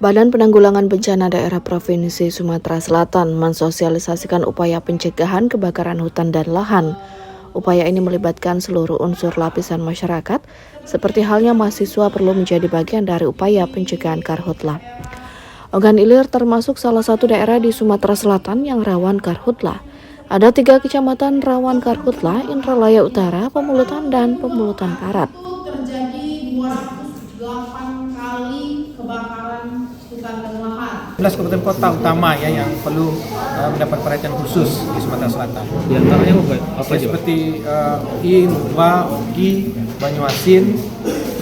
Badan Penanggulangan Bencana Daerah Provinsi Sumatera Selatan mensosialisasikan upaya pencegahan kebakaran hutan dan lahan. Upaya ini melibatkan seluruh unsur lapisan masyarakat, seperti halnya mahasiswa perlu menjadi bagian dari upaya pencegahan karhutlah. Ogan Ilir termasuk salah satu daerah di Sumatera Selatan yang rawan karhutlah. Ada 3 kecamatan rawan karhutlah: Indralaya Utara, Pemulutan, dan Pemulutan Barat. Terjadi 208 kali kebakaran hutan dan lahan. 11 kabupaten kota utama ya yang perlu mendapat perhatian khusus di Sumatera Selatan. Di antaranya apa aja? Seperti I, Nuba, Ugi, Banyuasin,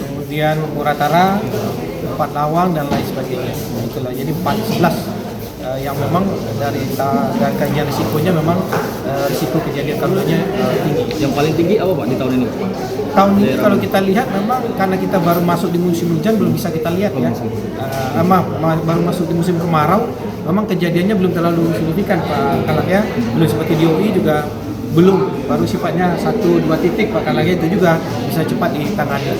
kemudian Muratara, Empat Lawang dan lain sebagainya. Itulah jadi 11 yang memang dari kajian risikonya memang risiko kejadian karhutnya tinggi. Yang paling tinggi apa Pak di tahun ini? Tahun ini kalau kita lihat memang karena kita baru masuk di musim hujan belum bisa kita lihat ya. Baru masuk di musim kemarau, memang kejadiannya belum terlalu signifikan Pak Kalak ya. Belum seperti di UI juga belum, baru sifatnya 1-2 titik Pak Kalak, itu juga bisa cepat ditangani.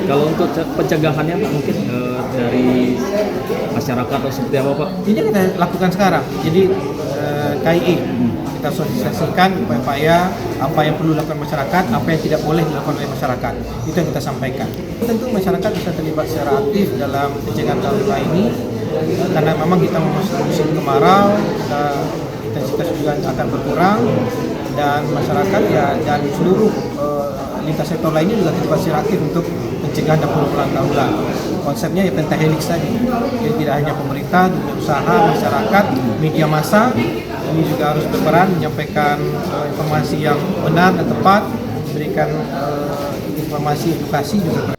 Kalau untuk pencegahannya Pak mungkin dari masyarakat atau seperti apa Pak? Ini kita lakukan sekarang. Jadi KII kita sosialisasikan upaya apa yang perlu dilakukan masyarakat, apa yang tidak boleh dilakukan oleh masyarakat. Itu yang kita sampaikan. Tentu masyarakat bisa terlibat secara aktif dalam pencegahan karhutlah ini karena memang kita memasuki musim kemarau, intensitas juga akan berkurang dan masyarakat ya dan seluruh lintas sektor lainnya juga terlibat secara aktif untuk pencegahan dan penanggulangan karhutlah. Konsepnya ya pentahelix tadi. Jadi tidak hanya pemerintah, dunia usaha, masyarakat, media massa ini juga harus berperan menyampaikan informasi yang benar dan tepat, memberikan informasi edukasi juga.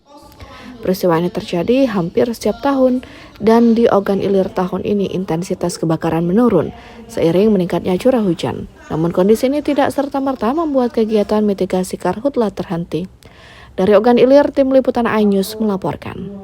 Peristiwa ini terjadi hampir setiap tahun dan di Ogan Ilir tahun ini intensitas kebakaran menurun seiring meningkatnya curah hujan. Namun kondisi ini tidak serta-merta membuat kegiatan mitigasi karhutlah terhenti. Dari Ogan Ilir, Tim Liputan iNews melaporkan.